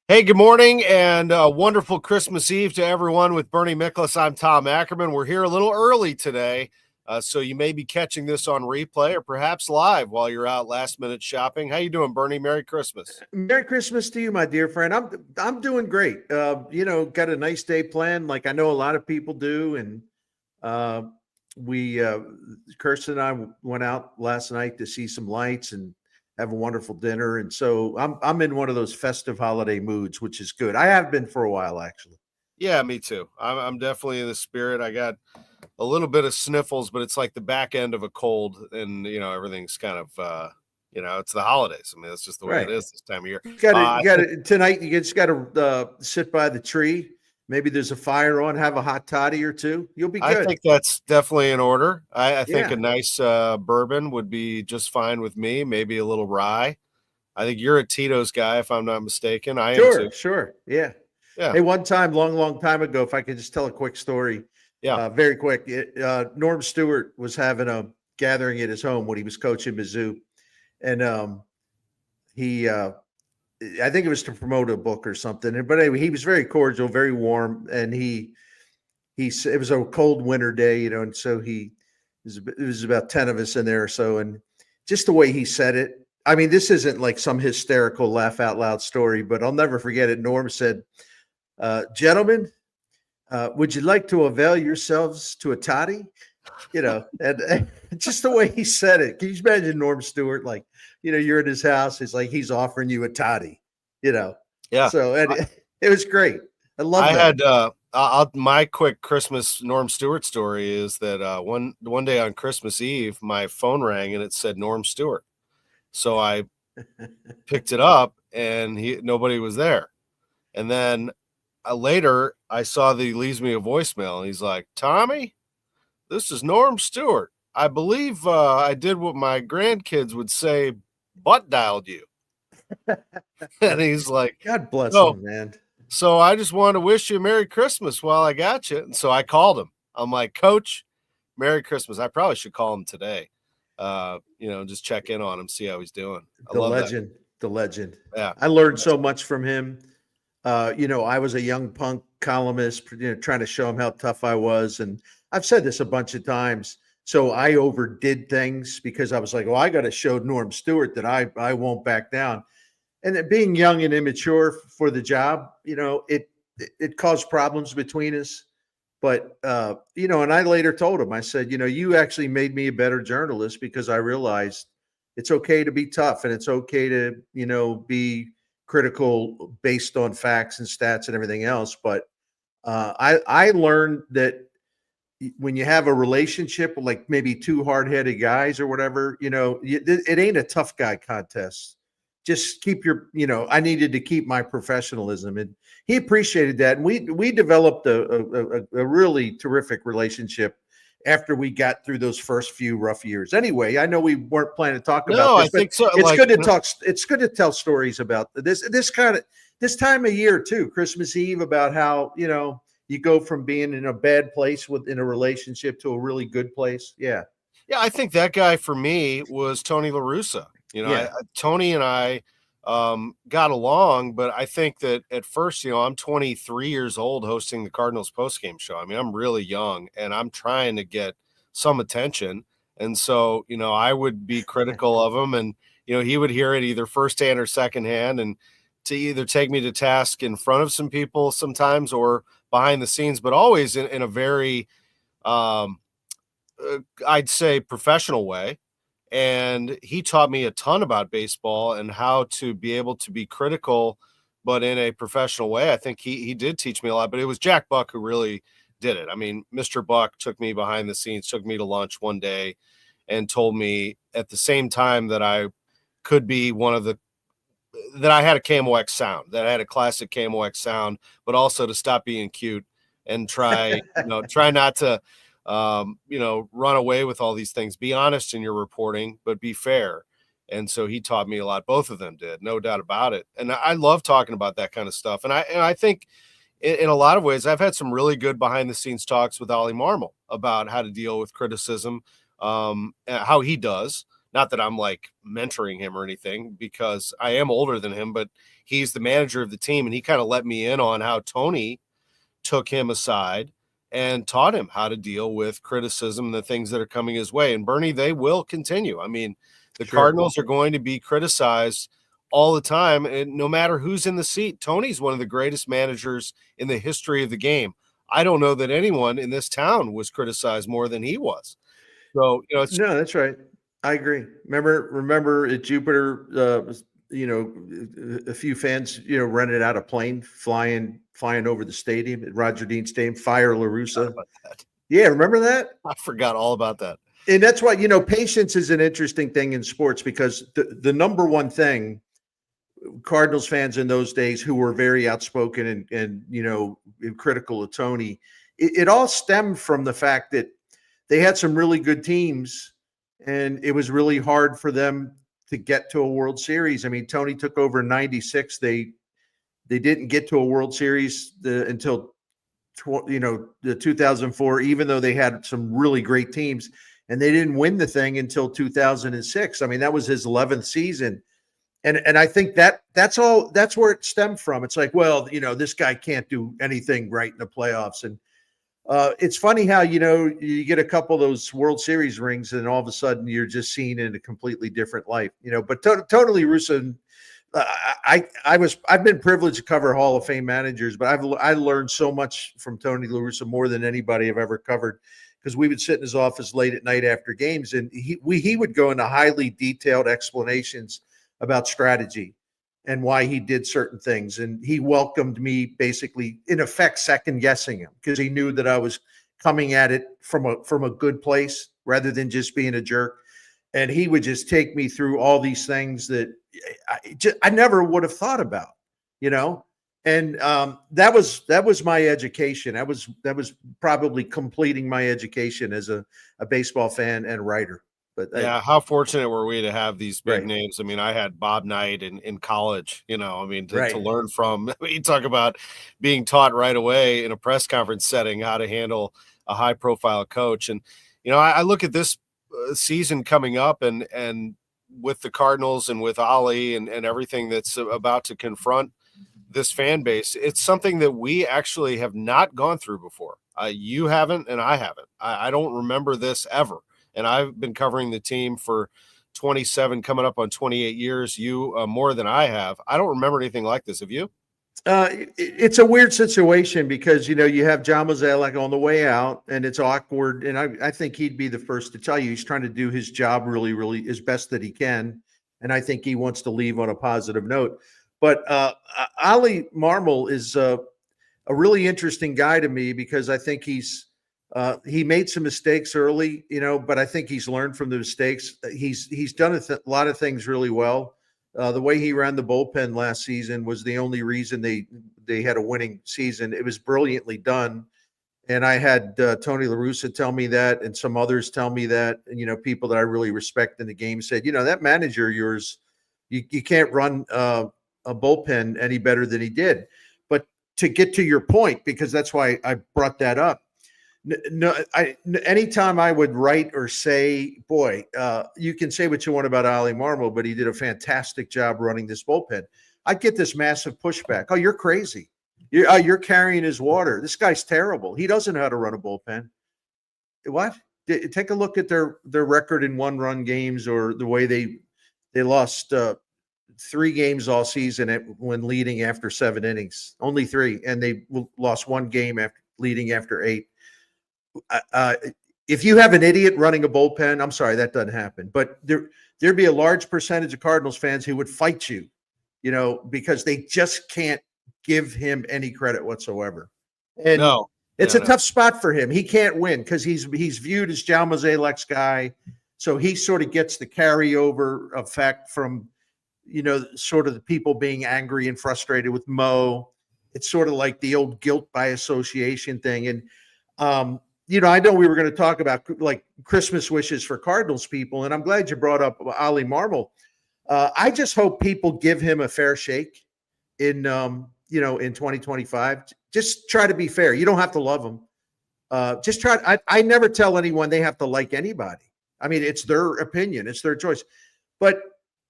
Hey, good morning and a wonderful Christmas Eve to everyone with Bernie Miklasz. I'm Tom Ackerman. We're here a little early today, so you may be catching this on replay or perhaps live while you're out last minute shopping. How you doing, Bernie? Merry Christmas. Merry Christmas to you, my dear friend. I'm doing great. Got a nice day planned, like I know a lot of people do, and uh, we Kirsten and I went out last night to see some lights and have a wonderful dinner. And so I'm in one of those festive holiday moods, which is good. I have been for a while, actually. Yeah, me too. I'm definitely in the spirit. I got a little bit of sniffles, but it's like the back end of a cold, and everything's kind of it's the holidays. I mean, that's just the way it Right. is this time of year. You got to tonight. You just got to sit by the tree. Maybe there's a fire on. Have a hot toddy or two. You'll be I good. think that's definitely in order. I think Yeah. a nice bourbon would be just fine with me. Maybe a little rye. I think you're a Tito's guy, if I'm not mistaken. I am too. Sure. Yeah. Yeah, Hey, one time, long time ago, if I could just tell a quick story, yeah. very quick. Norm Stewart was having a gathering at his home when he was coaching Mizzou, and he, I think it was to promote a book or something. But anyway, he was very cordial, very warm, and it was a cold winter day, and so it was about 10 of us in there or so, and just the way he said it. I mean, this isn't like some hysterical laugh out loud story, but I'll never forget it. Norm said, gentlemen, would you like to avail yourselves to a toddy? And just the way he said it. Can you imagine Norm Stewart? Like, you're in his house. It's like he's offering you a toddy, you know. Yeah. So it was great. I love that. My quick Christmas Norm Stewart story is that one day on Christmas Eve, my phone rang and it said Norm Stewart. So I picked it up and nobody was there. And then later I saw that he leaves me a voicemail and he's like, Tommy, this is Norm Stewart. I believe I did what my grandkids would say, butt dialed you. And he's like, God bless no. him, man. So I just wanted to wish you a Merry Christmas while I got you. And so I called him. I'm like, Coach, Merry Christmas. I probably should call him today. Just check in on him, see how he's doing. I love The legend. Yeah. I learned so much from him. I was a young punk columnist, trying to show him how tough I was. And I've said this a bunch of times. So I overdid things because I was like, well, I got to show Norm Stewart that I won't back down. And that being young and immature for the job, it caused problems between us. But, and I later told him, I said, you actually made me a better journalist because I realized it's okay to be tough and it's okay to, be critical based on facts and stats and everything else. But I learned that when you have a relationship with like maybe two hard-headed guys or whatever, it ain't a tough guy contest. Just keep I needed to keep my professionalism, and he appreciated that. And we developed a really terrific relationship after we got through those first few rough years. Anyway, I know we weren't planning to talk about this, I think so. It's good to talk. It's good to tell stories about this time of year too, Christmas Eve, about how, you go from being in a bad place in a relationship to a really good place. Yeah. Yeah, I think that guy for me was Tony La Russa. Tony and I got along, but I think that at first, I'm 23 years old hosting the Cardinals postgame show. I mean, I'm really young and I'm trying to get some attention. And so, I would be critical of him and, he would hear it either firsthand or secondhand and to either take me to task in front of some people sometimes or behind the scenes, but always in a very, I'd say professional way. And he taught me a ton about baseball and how to be able to be critical, but in a professional way. I think he did teach me a lot, but it was Jack Buck who really did it. I mean, Mr. Buck took me behind the scenes, took me to lunch one day and told me at the same time that I could be that I had a KMOX sound, that I had a classic KMOX sound, but also to stop being cute and try not to, run away with all these things. Be honest in your reporting, but be fair. And so he taught me a lot. Both of them did, no doubt about it. And I love talking about that kind of stuff. And I think in a lot of ways, I've had some really good behind the scenes talks with Ollie Marmol about how to deal with criticism, how he does, not that I'm like mentoring him or anything, because I am older than him, but he's the manager of the team, and he kind of let me in on how Tony took him aside and taught him how to deal with criticism and the things that are coming his way. And Bernie, they will continue. I mean, the Sure. Cardinals are going to be criticized all the time, and no matter who's in the seat. Tony's one of the greatest managers in the history of the game. I don't know that anyone in this town was criticized more than he was. So, it's No, that's right. I agree. Remember at Jupiter, a few fans, rented out a plane, flying over the stadium at Roger Dean Stadium, fire LaRussa. about that. Yeah, remember that? I forgot all about that. And that's why, patience is an interesting thing in sports, because the number one thing Cardinals fans in those days, who were very outspoken and critical of Tony, it all stemmed from the fact that they had some really good teams, and it was really hard for them to get to a World Series. I mean, Tony took over in '96. They didn't get to a World Series until the 2004, even though they had some really great teams, and they didn't win the thing until 2006. I mean, that was his 11th season. And I think that's where it stemmed from. It's like, well, this guy can't do anything right in the playoffs. And it's funny how, you get a couple of those World Series rings and all of a sudden you're just seen in a completely different light, but totally Russo. I've been privileged to cover Hall of Fame managers, but I learned so much from Tony La Russa, more than anybody I've ever covered, because we would sit in his office late at night after games, and he would go into highly detailed explanations about strategy and why he did certain things. And he welcomed me, basically, in effect, second guessing him, because he knew that I was coming at it from a good place rather than just being a jerk. And he would just take me through all these things that I never would have thought about, And that was my education. That was probably completing my education as a baseball fan and writer. But yeah, how fortunate were we to have these big Right. names? I mean, I had Bob Knight in college, to Right. learn from. You talk about being taught right away in a press conference setting how to handle a high profile coach. And, I look at this season coming up, and with the Cardinals and with Ollie and everything that's about to confront this fan base, it's something that we actually have not gone through before. You haven't, and I haven't. I don't remember this ever. And I've been covering the team for 27, coming up on 28 years. You more than I have. I don't remember anything like this. Have you? It's a weird situation because, you have John Mozeliak on the way out, and it's awkward. And I think he'd be the first to tell you he's trying to do his job really, really as best that he can. And I think he wants to leave on a positive note. But Ollie Marmol is a really interesting guy to me, because I think he made some mistakes early, but I think he's learned from the mistakes. He's done a lot of things really well. The way he ran the bullpen last season was the only reason they had a winning season. It was brilliantly done. And I had Tony La Russa tell me that, and some others tell me that, and, people that I really respect in the game said, that manager of yours, you can't run a bullpen any better than he did. But to get to your point, because that's why I brought that up, no, anytime I would write or say, boy, you can say what you want about Ollie Marmol, but he did a fantastic job running this bullpen, I'd get this massive pushback. Oh, you're crazy. You're carrying his water. This guy's terrible. He doesn't know how to run a bullpen. What? Take a look at their record in one-run games, or the way they lost 3 games all season when leading after 7 innings. Only 3, and they lost 1 game after leading after 8. If you have an idiot running a bullpen, I'm sorry, that doesn't happen. But there'd be a large percentage of Cardinals fans who would fight you, because they just can't give him any credit whatsoever. And No. It's a tough spot for him. He can't win because he's viewed as John Mozeliak's guy. So he sort of gets the carryover effect from, sort of the people being angry and frustrated with Mo. It's sort of like the old guilt by association thing. And, I know we were going to talk about like Christmas wishes for Cardinals people, and I'm glad you brought up Ollie Marmol. I just hope people give him a fair shake in 2025. Just try to be fair. You don't have to love him. Just try. I never tell anyone they have to like anybody. I mean, it's their opinion, it's their choice, but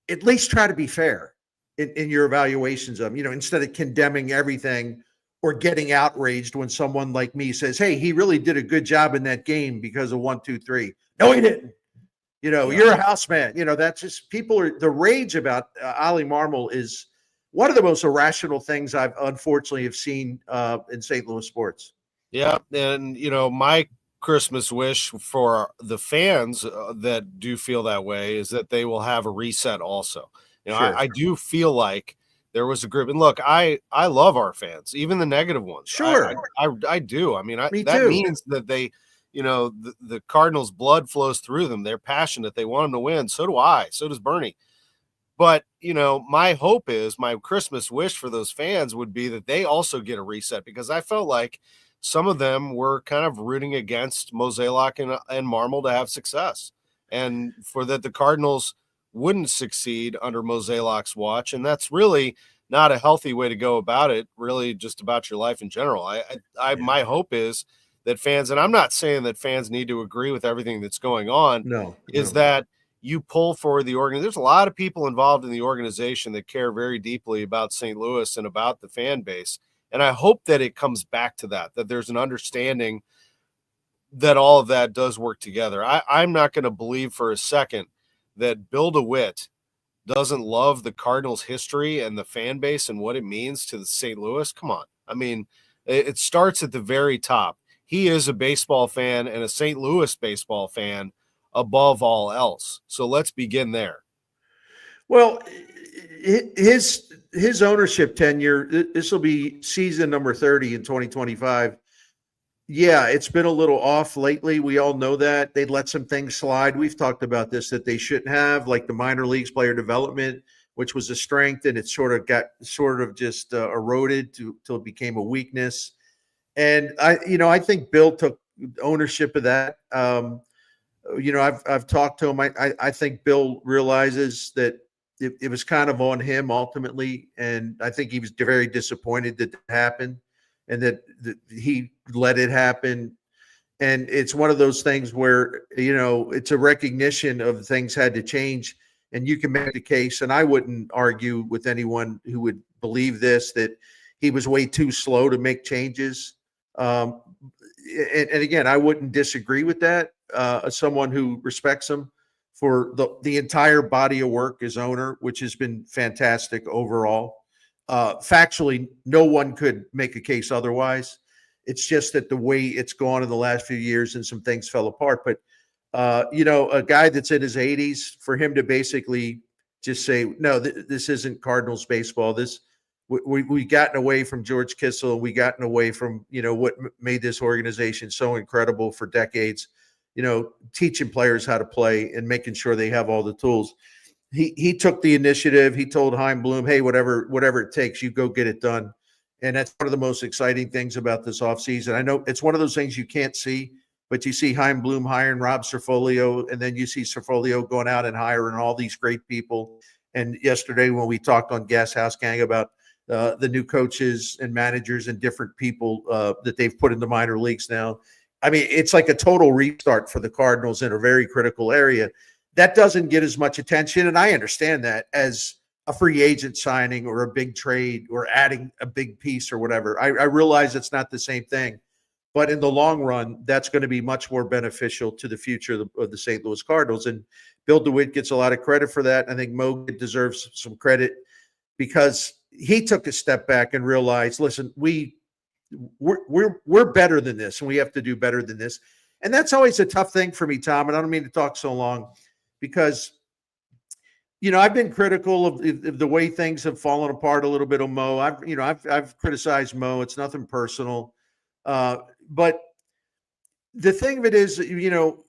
at least try to be fair in your evaluations of them, instead of condemning everything or getting outraged when someone like me says, hey, he really did a good job in that game because of 1, 2, 3. No, he didn't. You're a house man. That's just the rage about Ollie Marmol is one of the most irrational things I've unfortunately have seen in St. Louis sports. Yeah. And, my Christmas wish for the fans that do feel that way is that they will have a reset also. Sure. I do feel like there was a group, and look, I love our fans, even the negative ones. Sure. I do. I mean, Me that too. means that they, the Cardinals' blood flows through them. They're passionate. They want them to win. So do I. So does Bernie. But, my hope is, my Christmas wish for those fans would be that they also get a reset, because I felt like some of them were kind of rooting against Mozeliak and Marmol to have success, and for that the Cardinals wouldn't succeed under Mozeliak's watch. And that's really not a healthy way to go about it, really just about your life in general. My hope is that fans, and I'm not saying that fans need to agree with everything that's going on, that you pull for the organization. There's a lot of people involved in the organization that care very deeply about St. Louis and about the fan base. And I hope that it comes back to that there's an understanding that all of that does work together. I'm not going to believe for a second that Bill DeWitt doesn't love the Cardinals' history and the fan base and what it means to the St. Louis. Come on. I mean, it starts at the very top. He is a baseball fan and a St. Louis baseball fan above all else. So let's begin there. Well, his ownership tenure, this will be season number 30 in 2025. Yeah, it's been a little off lately. We all know that. They let some things slide. We've talked about this that they shouldn't have, like the minor leagues player development, which was a strength, and it sort of just eroded till it became a weakness. And I think Bill took ownership of that. I've talked to him. I think Bill realizes that it was kind of on him ultimately, and I think he was very disappointed that happened, and that he let it happen. And it's one of those things where it's a recognition of things had to change, and you can make the case. And I wouldn't argue with anyone who would believe this, that he was way too slow to make changes. And again, I wouldn't disagree with that. As someone who respects him for the entire body of work as owner, which has been fantastic overall. Factually, no one could make a case otherwise. It's just that the way it's gone in the last few years and some things fell apart. But, a guy that's in his 80s, for him to basically just say, no, this isn't Cardinals baseball. We gotten away from George Kissel. We gotten away from, what made this organization so incredible for decades, teaching players how to play and making sure they have all the tools. He took the initiative. He told Chaim Bloom, hey, whatever it takes, you go get it done. And that's one of the most exciting things about this offseason. I know it's one of those things you can't see, but you see Chaim Bloom hiring Rob Cerfolio, and then you see Cerfolio going out and hiring all these great people. And yesterday when we talked on Gashouse Gang about the new coaches and managers and different people that they've put in the minor leagues now, I mean, it's like a total restart for the Cardinals in a very critical area. That doesn't get as much attention, and I understand that, as a free agent signing or a big trade or adding a big piece or whatever. I realize it's not the same thing, but in the long run, that's going to be much more beneficial to the future of the St. Louis Cardinals. And Bill DeWitt gets a lot of credit for that. I think Mo deserves some credit because he took a step back and realized, listen, we're better than this, and we have to do better than this. And that's always a tough thing for me, Tom. And I don't mean to talk so long, because I've been critical of the way things have fallen apart a little bit on Mo. I've criticized Mo. It's nothing personal. But the thing of it is,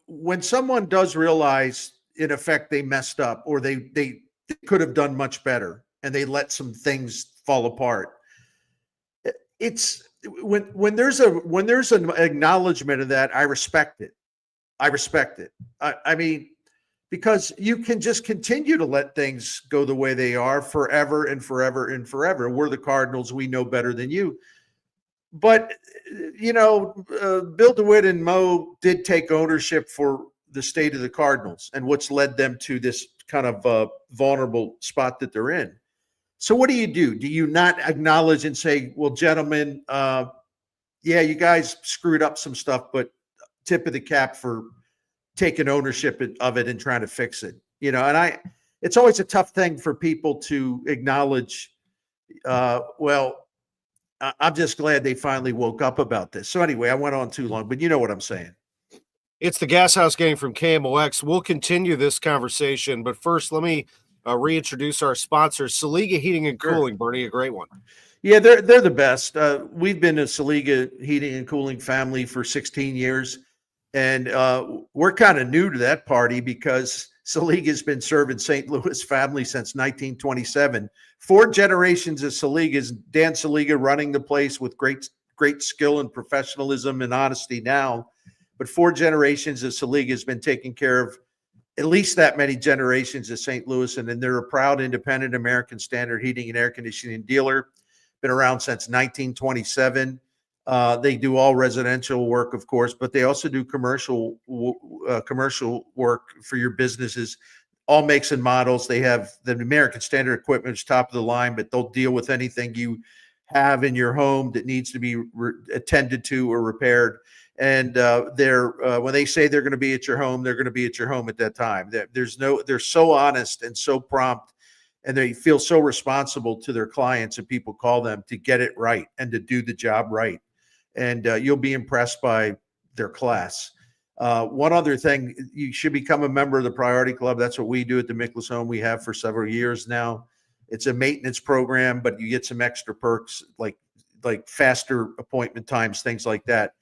when someone does realize, in effect, they messed up, or they could have done much better, and they let some things fall apart. It's when there's an acknowledgement of that, I respect it. I mean, because you can just continue to let things go the way they are forever and forever and forever. We're the Cardinals. We know better than you. But, Bill DeWitt and Mo did take ownership for the state of the Cardinals and what's led them to this kind of vulnerable spot that they're in. So what do? Do you not acknowledge and say, well, gentlemen, yeah, you guys screwed up some stuff, but tip of the cap for taking ownership of it and trying to fix it? And it's always a tough thing for people to acknowledge. Well, I'm just glad they finally woke up about this. So anyway, I went on too long, but you know what I'm saying. It's the Gashouse gang from KMOX. We'll continue this conversation, but first, let me reintroduce our sponsor, Seliga Heating and Cooling. Sure. Bernie, a great one. Yeah, they're the best. We've been a Seliga Heating and Cooling family for 16 years, and we're kind of new to that party because Seliga's been serving St. Louis family since 1927. 4 generations of Seligas. Dan Seliga running the place with great skill and professionalism and honesty now, but 4 generations of Seliga has been taking care of at least that many generations of St. Louis, and then they're a proud independent American Standard heating and air conditioning dealer. Been around since 1927. They do all residential work, of course, but they also do commercial work for your businesses, all makes and models. They have the American Standard equipment, which is top of the line, but they'll deal with anything you have in your home that needs to be attended to or repaired. And when they say they're going to be at your home, they're going to be at your home at that time. They're so honest and so prompt, and they feel so responsible to their clients and people call them to get it right and to do the job right. And you'll be impressed by their class. One other thing, you should become a member of the Priority Club. That's what we do at the Miklasz home. We have for several years now. It's a maintenance program, but you get some extra perks like faster appointment times, things like that.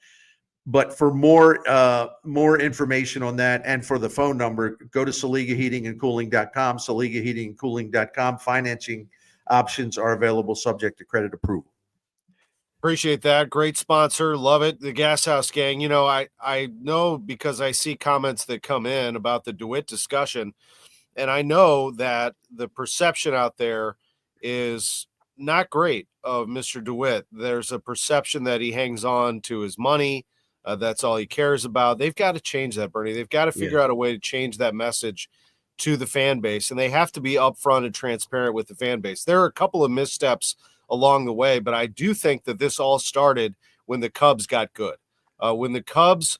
But for more information on that and for the phone number, go to SeligaHeatingandCooling.com, SeligaHeatingandCooling.com. Financing options are available subject to credit approval. Appreciate that. Great sponsor. Love it. The Gashouse gang. I know because I see comments that come in about the DeWitt discussion, and I know that the perception out there is not great of Mr. DeWitt. There's a perception that he hangs on to his money. That's all he cares about. They've got to change that, Bernie. They've got to figure out a way to change that message to the fan base, and they have to be upfront and transparent with the fan base. There are a couple of missteps along the way, but I do think that this all started when the Cubs got good. When the Cubs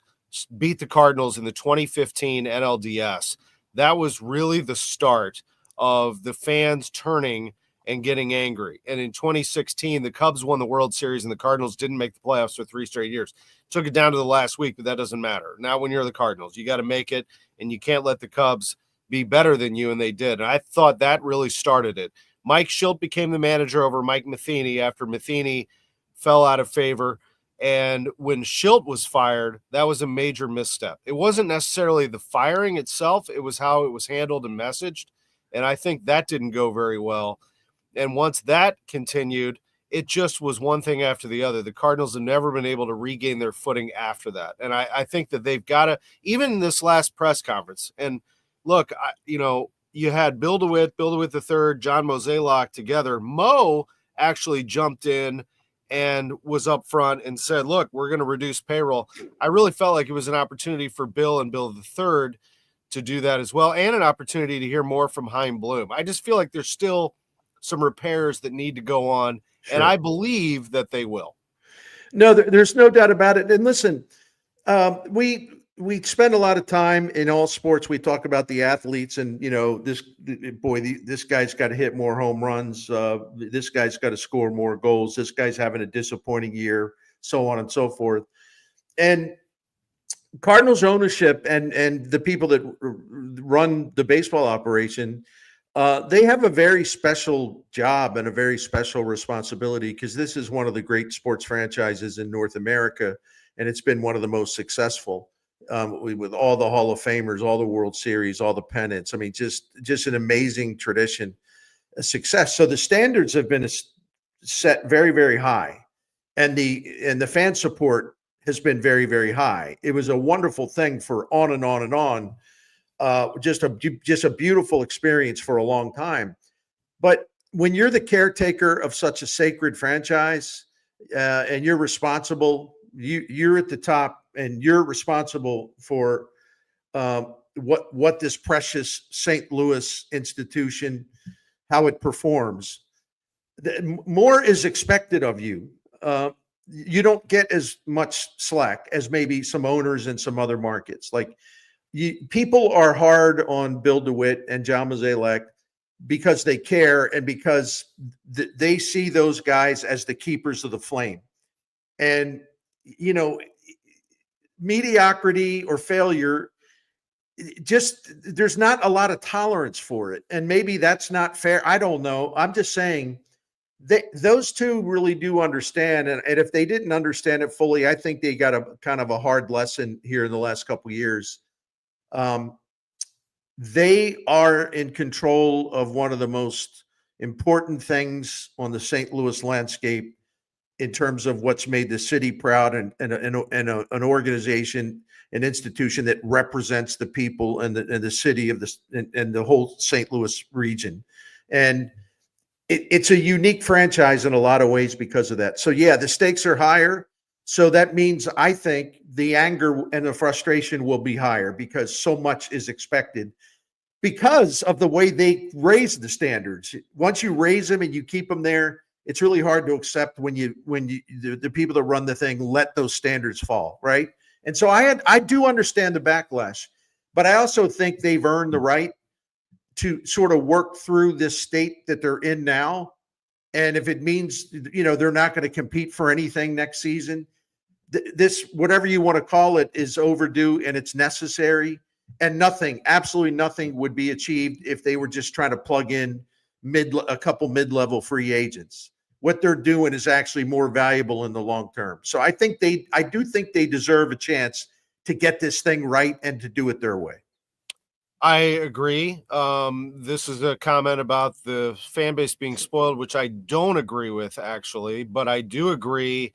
beat the Cardinals in the 2015 NLDS, that was really the start of the fans turning and getting angry. And in 2016, the Cubs won the World Series and the Cardinals didn't make the playoffs for 3 straight years. Took it down to the last week, but that doesn't matter. Now, when you're the Cardinals, you got to make it, and you can't let the Cubs be better than you, and they did. And I thought that really started it. Mike Shildt became the manager over Mike Matheny after Matheny fell out of favor. And when Shildt was fired, that was a major misstep. It wasn't necessarily the firing itself. It was how it was handled and messaged. And I think that didn't go very well. And once that continued, it just was one thing after the other. The Cardinals have never been able to regain their footing after that. And I think that they've got to, even in this last press conference, and look, you had Bill DeWitt III, John Mozeliak together. Mo actually jumped in and was up front and said, look, we're going to reduce payroll. I really felt like it was an opportunity for Bill and Bill III to do that as well, and an opportunity to hear more from Chaim Bloom. I just feel like there's still some repairs that need to go on, and I believe that they will. No, there's no doubt about it. And listen, we spend a lot of time in all sports. We talk about the athletes and, this guy's got to hit more home runs. This guy's got to score more goals. This guy's having a disappointing year, so on and so forth. And Cardinals ownership and the people that run the baseball operation, they have a very special job and a very special responsibility because this is one of the great sports franchises in North America, and it's been one of the most successful. With all the Hall of Famers, all the World Series, all the pennants. I mean, just an amazing tradition, a success. So the standards have been set very, very high, and the fan support has been very, very high. It was a wonderful thing for on and on and on. Just a beautiful experience for a long time. But when you're the caretaker of such a sacred franchise, and you're responsible, you're at the top. And you're responsible for what this precious St. Louis institution, how it performs. More is expected of you. You don't get as much slack as maybe some owners in some other markets. Like people are hard on Bill DeWitt and John Mozeliak because they care and because they see those guys as the keepers of the flame. And, mediocrity or failure, just there's not a lot of tolerance for it. And maybe that's not fair. I don't know. I'm just saying those two really do understand. And if they didn't understand it fully, I think they got a kind of a hard lesson here in the last couple of years. They are in control of one of the most important things on the St. Louis landscape in terms of what's made the city proud and an organization, an institution that represents the people and the city of this and the whole St. Louis region. And it's a unique franchise in a lot of ways because of that. So yeah, the stakes are higher. So that means I think the anger and the frustration will be higher because so much is expected because of the way they raise the standards. Once you raise them and you keep them there, it's really hard to accept when the people that run the thing let those standards fall, right? And so I do understand the backlash, but I also think they've earned the right to sort of work through this state that they're in now. And if it means, they're not going to compete for anything next season, this, whatever you want to call it, is overdue and it's necessary. And absolutely nothing would be achieved if they were just trying to plug in a couple mid-level free agents. What they're doing is actually more valuable in the long term. So I do think they deserve a chance to get this thing right and to do it their way. I agree. This is a comment about the fan base being spoiled, which I don't agree with actually, but I do agree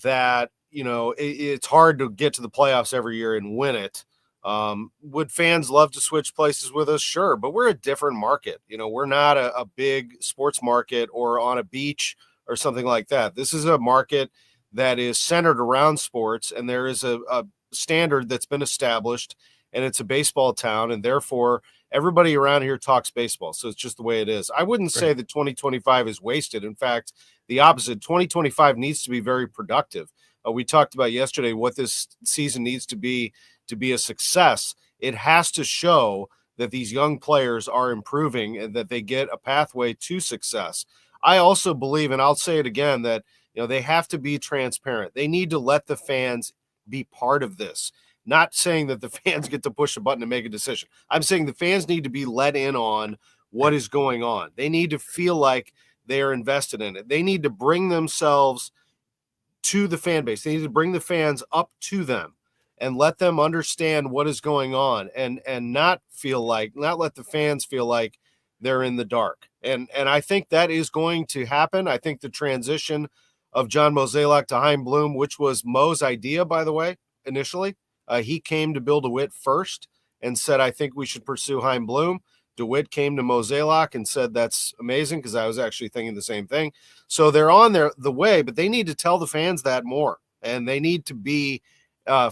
that, it's hard to get to the playoffs every year and win it. Would fans love to switch places with us? Sure, but we're a different market. We're not a big sports market or on a beach or something like that. This is a market that is centered around sports, and there is a standard that's been established, and it's a baseball town, and therefore everybody around here talks baseball. So it's just the way it is. I wouldn't say that 2025 is wasted. In fact, the opposite. 2025 needs to be very productive. We talked about yesterday what this season needs to be a success. It has to show that these young players are improving and that they get a pathway to success. I also believe, and I'll say it again, that they have to be transparent. They need to let the fans be part of this. Not saying that the fans get to push a button and make a decision. I'm saying the fans need to be let in on what is going on. They need to feel like they are invested in it. They need to bring themselves to the fan base. They need to bring the fans up to them and let them understand what is going on and not let the fans feel like they're in the dark. And I think that is going to happen. I think the transition of John Mozeliak to Chaim Bloom, which was Mo's idea, by the way, initially, he came to Bill DeWitt first and said, I think we should pursue Chaim Bloom. DeWitt came to Mozeliak and said, that's amazing, because I was actually thinking the same thing. So they're on the way, but they need to tell the fans that more, and they need to be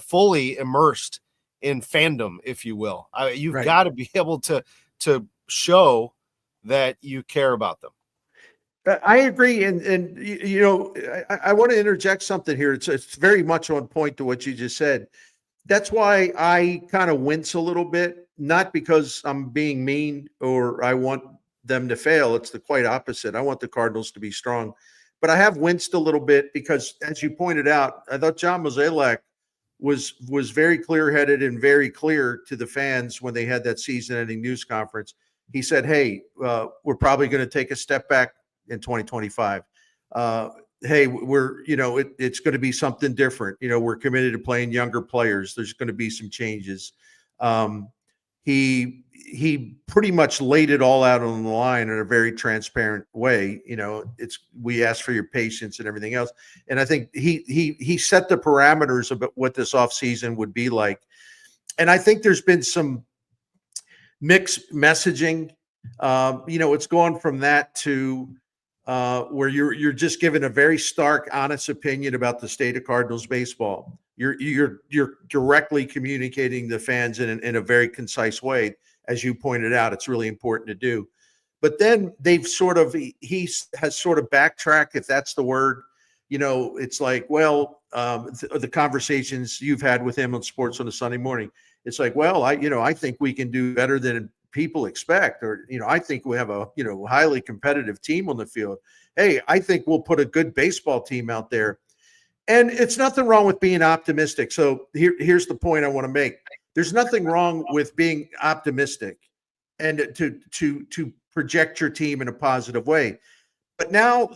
fully immersed in fandom, if you will. You've got to be able to show that you care about them. I agree. And I want to interject something here. It's very much on point to what you just said. That's why I kind of wince a little bit, not because I'm being mean or I want them to fail. It's the quite opposite. I want the Cardinals to be strong, but I have winced a little bit because, as you pointed out, I thought John Mozeliak was very clear-headed and very clear to the fans when they had that season-ending news conference. He said, hey, we're probably going to take a step back in 2025. Hey, it's going to be something different. We're committed to playing younger players. There's going to be some changes. He pretty much laid it all out on the line in a very transparent way. We asked for your patience and everything else. And I think he set the parameters about what this offseason would be like. And I think there's been some mixed messaging. It's gone from that to where you're just given a very stark, honest opinion about the state of Cardinals baseball. You're directly communicating the fans in a very concise way, as you pointed out. It's really important to do. But then he has sort of backtracked, if that's the word. It's like, well, the conversations you've had with him on Sports on a Sunday morning, it's like, well, I think we can do better than people expect, or I think we have a highly competitive team on the field. Hey, I think we'll put a good baseball team out there, and it's nothing wrong with being optimistic. So here's the point I want to make: there's nothing wrong with being optimistic and to project your team in a positive way. But now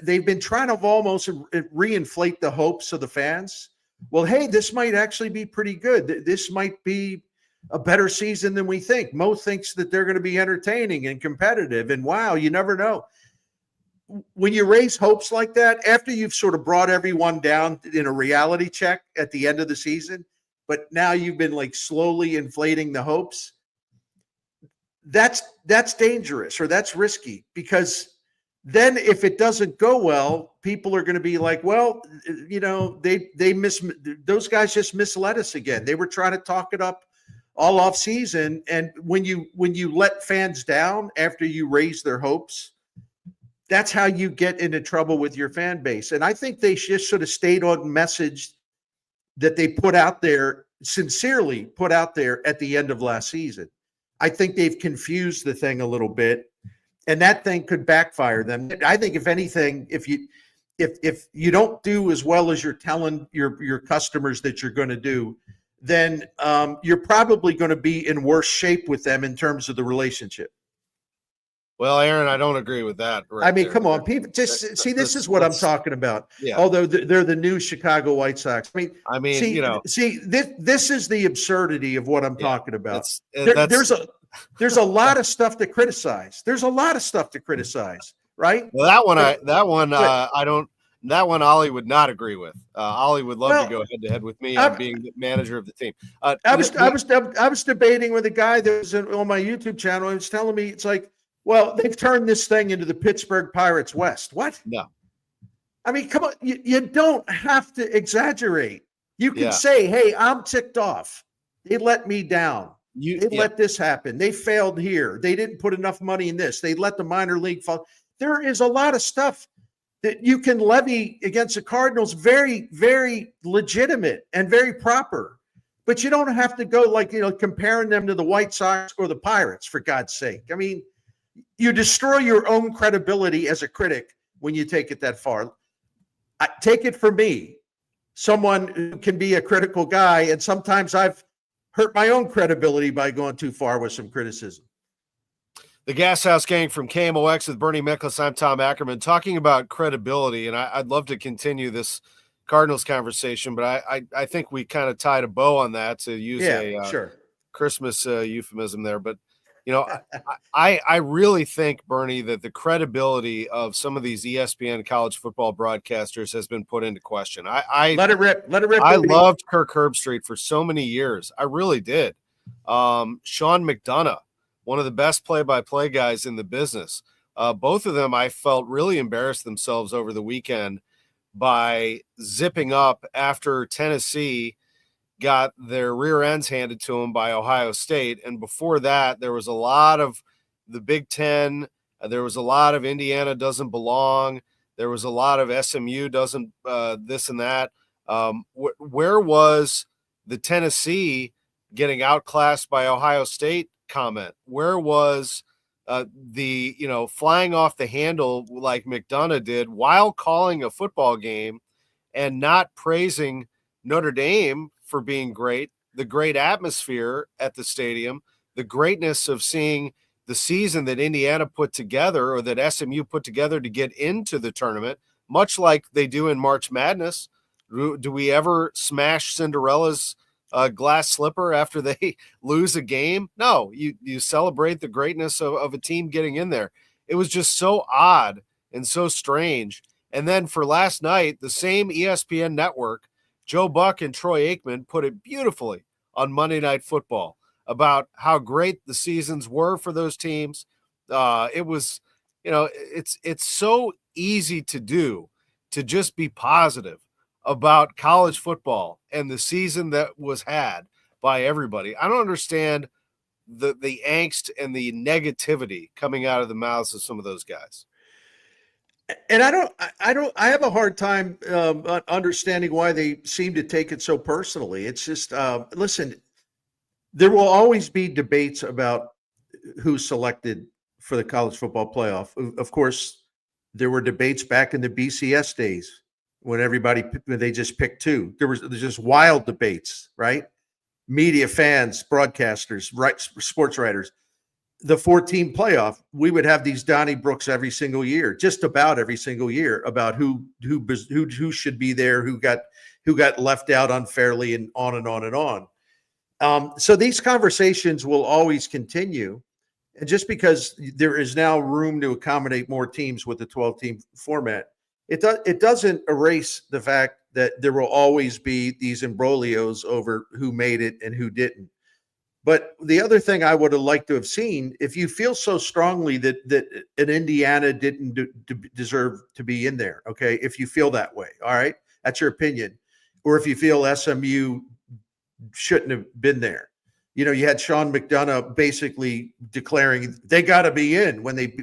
they've been trying to almost reinflate the hopes of the fans. Well, hey, this might actually be pretty good. This might be a better season than we think. Mo thinks that they're going to be entertaining and competitive. And wow, you never know. When you raise hopes like that, after you've sort of brought everyone down in a reality check at the end of the season, but now you've been like slowly inflating the hopes, that's dangerous, or that's risky, because then if it doesn't go well, people are going to be like, well, those guys just misled us again. They were trying to talk it up all off season. And when you let fans down after you raise their hopes, that's how you get into trouble with your fan base. And I think they just sort of stayed on message that they sincerely put out there at the end of last season. I think they've confused the thing a little bit, and that thing could backfire them. I think if anything, if you don't do as well as you're telling your customers that you're going to do, then you're probably going to be in worse shape with them in terms of the relationship. Well, Aaron, I don't agree with that. Right, I mean, come on, people. Just see, this is what I'm talking about. Yeah. Although they're the new Chicago White Sox. I mean, see, this is the absurdity of what I'm talking about. There's a lot of stuff to criticize. Right? Well, that one Ollie would not agree with. Ollie would love to go head to head with me on being the manager of the team. I was debating with a guy that was on my YouTube channel. He was telling me, it's like, well, they've turned this thing into the Pittsburgh Pirates West. What? No. I mean, come on. You don't have to exaggerate. You can say, hey, I'm ticked off. They let me down. They let this happen. They failed here. They didn't put enough money in this. They let the minor league fall. There is a lot of stuff that you can levy against the Cardinals, very, very legitimate and very proper. But you don't have to go comparing them to the White Sox or the Pirates, for God's sake. I mean, you destroy your own credibility as a critic when you take it that far. Take it from me, someone who can be a critical guy, and sometimes I've hurt my own credibility by going too far with some criticism. The Gashouse Gang from KMOX with Bernie Miklasz. I'm Tom Ackerman, talking about credibility, and I'd love to continue this Cardinals conversation, but I think we kind of tied a bow on that, to use a Christmas euphemism there. But I really think, Bernie, that the credibility of some of these ESPN college football broadcasters has been put into question. Let it rip. I loved Kirk Herbstreit for so many years. I really did. Sean McDonough, one of the best play-by-play guys in the business. Both of them, I felt, really embarrassed themselves over the weekend by zipping up after Tennessee got their rear ends handed to them by Ohio State. And before that, there was a lot of the Big Ten. There was a lot of Indiana doesn't belong. There was a lot of SMU doesn't this and that. Where was the Tennessee getting outclassed by Ohio State comment? Where was the flying off the handle like McDonough did while calling a football game and not praising Notre Dame for being great, the great atmosphere at the stadium, the greatness of seeing the season that Indiana put together, or that SMU put together to get into the tournament, much like they do in March Madness. Do we ever smash Cinderella's glass slipper after they lose a game? No, you celebrate the greatness of a team getting in there. It was just so odd and so strange. And then for last night, the same ESPN network, Joe Buck and Troy Aikman, put it beautifully on Monday Night Football about how great the seasons were for those teams. It was, it's so easy to do, to just be positive about college football and the season that was had by everybody. I don't understand the angst and the negativity coming out of the mouths of some of those guys. And I have a hard time understanding why they seem to take it so personally. It's just, listen, there will always be debates about who's selected for the college football playoff. Of course, there were debates back in the BCS days when they just picked two. There's just wild debates, right? Media, fans, broadcasters, sports writers. The 14 playoff, we would have these Donniebrooks every single year, just about every single year, about who should be there, who got left out unfairly, and on and on and on. So these conversations will always continue. And just because there is now room to accommodate more teams with the 12-team format, it doesn't erase the fact that there will always be these imbroglios over who made it and who didn't. But the other thing I would have liked to have seen, if you feel so strongly that an Indiana didn't deserve to be in there, okay, if you feel that way, all right, that's your opinion. Or if you feel SMU shouldn't have been there. You know, you had Sean McDonough basically declaring they got to be in when they,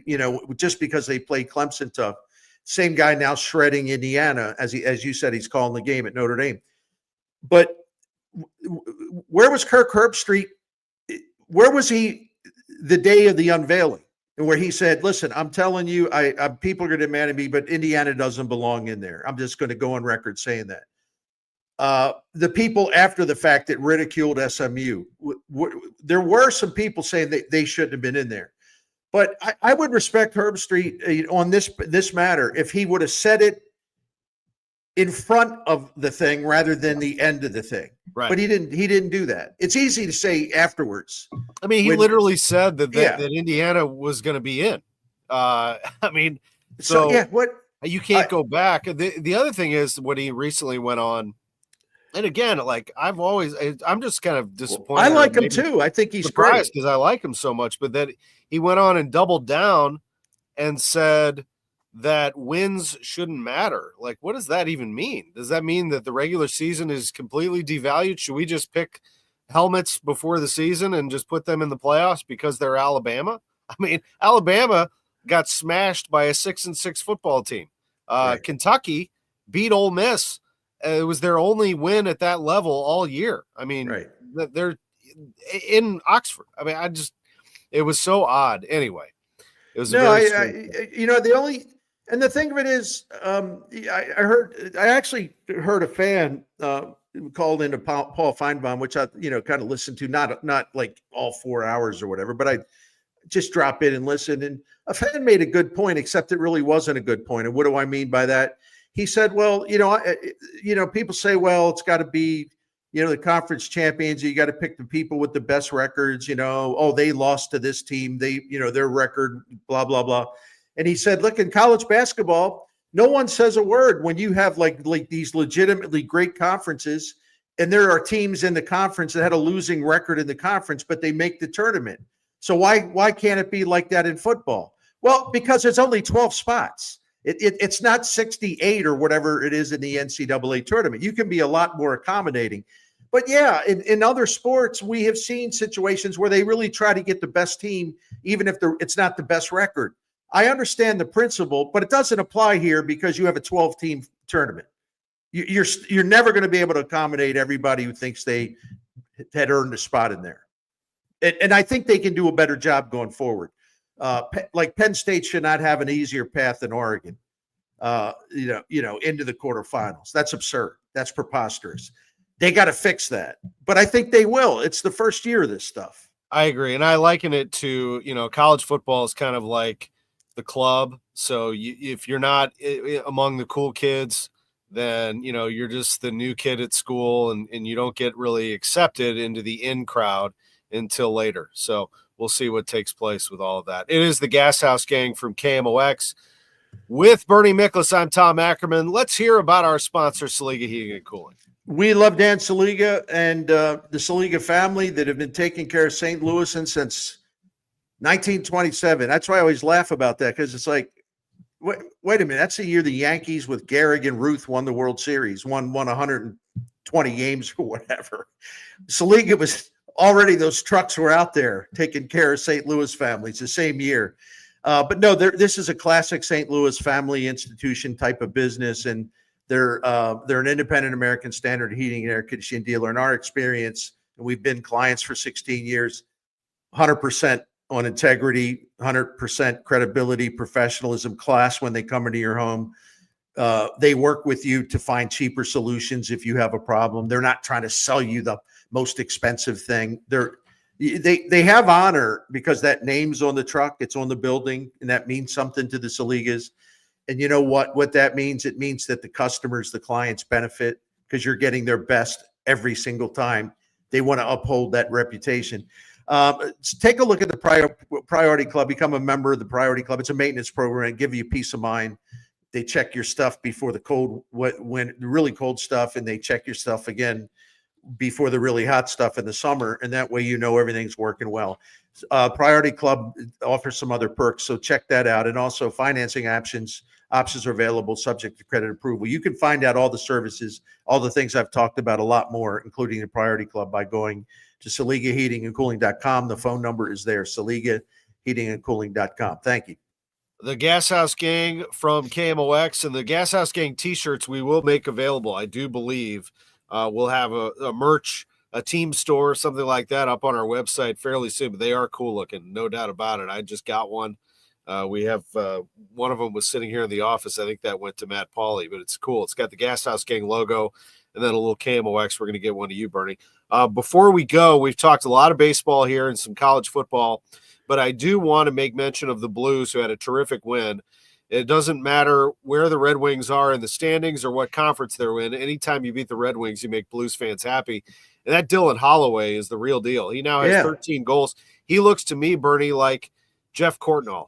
just because they played Clemson tough. Same guy now shredding Indiana, as you said, he's calling the game at Notre Dame. But where was Kirk Herbstreit? Where was he the day of the unveiling, and where he said, "Listen, I'm telling you, people are going to demand of me, but Indiana doesn't belong in there. I'm just going to go on record saying that." The people after the fact that ridiculed SMU, there were some people saying that they shouldn't have been in there. But I would respect Herbstreit on this matter if he would have said it in front of the thing rather than the end of the thing. Right. But he didn't do that. It's easy to say afterwards. I mean, he literally said that Indiana was going to be in. I mean, so yeah, what you can't go back. The other thing is what he recently went on. And again, like I'm just kind of disappointed. I like him too. I think he's surprised because I like him so much, but that he went on and doubled down and said that wins shouldn't matter. Like, what does that even mean? Does that mean that the regular season is completely devalued? Should we just pick helmets before the season and just put them in the playoffs because they're Alabama? I mean, Alabama got smashed by a 6-6 football team. Right. Kentucky beat Ole Miss. It was their only win at that level all year. I mean, right. They're in Oxford. I mean, it was so odd. Anyway, it was and the thing of it is, I actually heard a fan called into Paul Feinbaum, which I, kind of listened to, not like all 4 hours or whatever, but I just drop in and listen. And a fan made a good point, except it really wasn't a good point. And what do I mean by that? He said, well, people say, well, it's got to be, the conference champions. You got to pick the people with the best records, they lost to this team. They, their record, blah, blah, blah. And he said, look, in college basketball, no one says a word when you have like these legitimately great conferences, and there are teams in the conference that had a losing record in the conference, but they make the tournament. So why can't it be like that in football? Well, because there's only 12 spots. It's not 68 or whatever it is in the NCAA tournament. You can be a lot more accommodating. But yeah, in other sports, we have seen situations where they really try to get the best team, even if it's not the best record. I understand the principle, but it doesn't apply here because you have a 12-team tournament. You're never going to be able to accommodate everybody who thinks they had earned a spot in there. And I think they can do a better job going forward. Like Penn State should not have an easier path than Oregon, into the quarterfinals. That's absurd. That's preposterous. They got to fix that, but I think they will. It's the first year of this stuff. I agree. And I liken it to, college football is kind of like the club. So if you're not among the cool kids, then, you're just the new kid at school and you don't get really accepted into the in crowd until later. So we'll see what takes place with all of that. It is the Gashouse Gang from KMOX. With Bernie Miklasz, I'm Tom Ackerman. Let's hear about our sponsor, Seliga Heating and Cooling. We love Dan Seliga and the Seliga family that have been taking care of St. Louis since 1927. That's why I always laugh about that, because it's like, Wait a minute. That's the year the Yankees with Gehrig and Ruth won the World Series, won 120 games or whatever. Seliga was already, those trucks were out there taking care of St. Louis families the same year. But no, this is a classic St. Louis family institution type of business, and they're an independent American Standard heating and air conditioning dealer. In our experience, and we've been clients for 16 years, 100% on integrity, 100% credibility, professionalism, class when they come into your home. They work with you to find cheaper solutions if you have a problem. They're not trying to sell you the most expensive thing. They have honor because that name's on the truck, it's on the building, and that means something to the Seligas. And you know what that means? It means that the customers, the clients benefit because you're getting their best every single time. They want to uphold that reputation. Take a look at the Priority Club. Become a member of the Priority Club. It's a maintenance program and give you peace of mind. They check your stuff before the really cold stuff, and they check your stuff again before the really hot stuff in the summer, and that way you know everything's working well. Priority Club offers some other perks, so check that out. And also financing options are available subject to credit approval. You can find out all the services, all the things I've talked about, a lot more, including the Priority Club, by going to SeligaHeatingandCooling.com. The phone number is there, SeligaHeatingandCooling.com. Thank you. The Gashouse Gang from KMOX and the Gashouse Gang t-shirts we will make available. I do believe we'll have a merch, a team store, something like that up on our website fairly soon, but they are cool looking, no doubt about it. I just got one. We have one of them was sitting here in the office. I think that went to Matt Pauley, but it's cool. It's got the Gashouse Gang logo and then a little KMOX. We're going to get one to you, Bernie. Before we go, we've talked a lot of baseball here and some college football, but I do want to make mention of the Blues, who had a terrific win. It doesn't matter where the Red Wings are in the standings or what conference they're in. Anytime you beat the Red Wings, you make Blues fans happy. And that Dylan Holloway is the real deal. He now has 13 goals. He looks to me, Bernie, like Jeff Courtnall.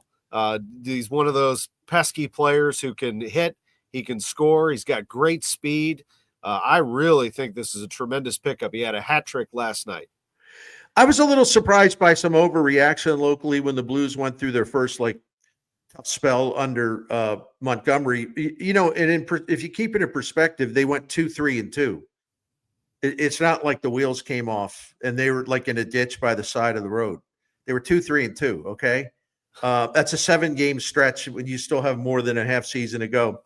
He's one of those pesky players who can hit. He can score. He's got great speed. I really think this is a tremendous pickup. He had a hat trick last night. I was a little surprised by some overreaction locally when the Blues went through their first tough spell under Montgomery. And if you keep it in perspective, they went 2-3-2. It's not like the wheels came off and they were like in a ditch by the side of the road. They were 2-3-2. Okay. That's a 7-game stretch when you still have more than a half season to go.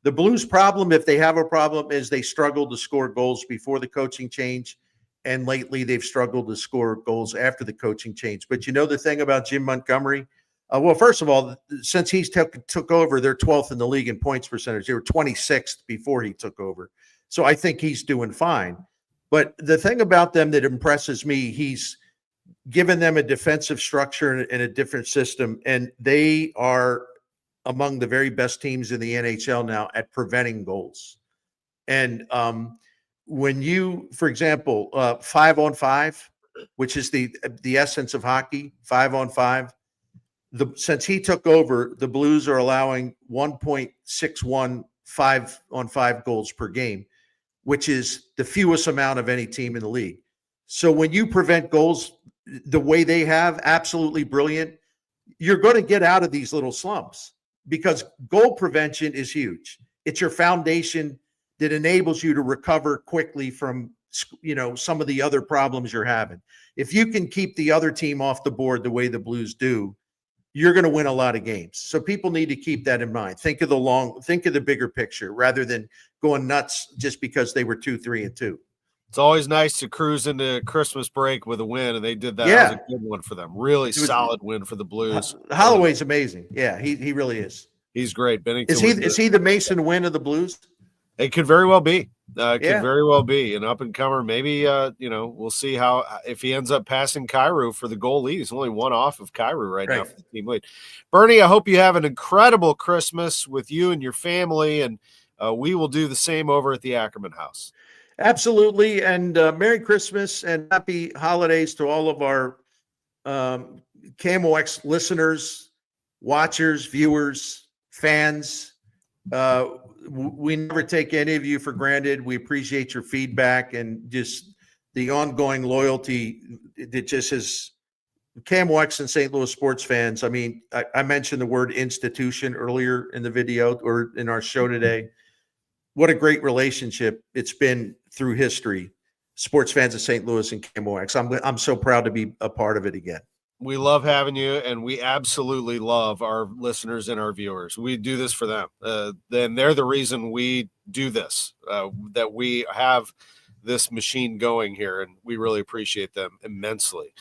The Blues' problem, if they have a problem, is they struggled to score goals before the coaching change. And lately they've struggled to score goals after the coaching change. But you know the thing about Jim Montgomery? Well, first of all, since he's took over, they're 12th in the league in points percentage. They were 26th before he took over. So I think he's doing fine. But the thing about them that impresses me, he's given them a defensive structure and a different system, and they are among the very best teams in the NHL now at preventing goals. And when you, for example, 5-on-5, which is the essence of hockey, 5-on-5, since he took over, the Blues are allowing 1.61 5-on-5 goals per game, which is the fewest amount of any team in the league. So when you prevent goals the way they have, absolutely brilliant, you're going to get out of these little slumps because goal prevention is huge. It's your foundation that enables you to recover quickly from, some of the other problems you're having. If you can keep the other team off the board the way the Blues do, you're going to win a lot of games. So people need to keep that in mind. Think of the bigger picture rather than going nuts just because they were 2-3-2. It's always nice to cruise into Christmas break with a win, and they did that. Yeah. That was a good one for them. Really solid win for the Blues. Holloway's amazing. Yeah, he really is. He's great. Bennington is he the Mason Wynn of the Blues? It could very well be. Could very well be an up-and-comer. Maybe, we'll see if he ends up passing Kyrou for the goal lead. He's only one off of Kyrou right now for the team lead. Bernie, I hope you have an incredible Christmas with you and your family, and we will do the same over at the Ackerman house. Absolutely. And Merry Christmas and Happy Holidays to all of our KMOX listeners, watchers, viewers, fans. We never take any of you for granted. We appreciate your feedback and just the ongoing loyalty that just has KMOX and St. Louis sports fans. I mean, I mentioned the word institution earlier in the video or in our show today. What a great relationship it's been through history. Sports fans of St. Louis and KMOX. I'm so proud to be a part of it again. We love having you, and we absolutely love our listeners and our viewers. We do this for them. Then they're the reason we do this, that we have this machine going here, and we really appreciate them immensely.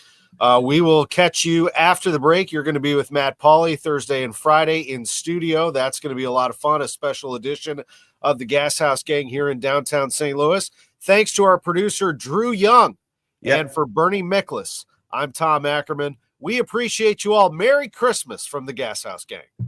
We will catch you after the break. You're going to be with Matt Pauley Thursday and Friday in studio. That's going to be a lot of fun, a special edition of the Gashouse Gang here in downtown St. Louis. Thanks to our producer, Drew Young, and for Bernie Miklasz, I'm Tom Ackerman. We appreciate you all. Merry Christmas from the Gashouse Gang.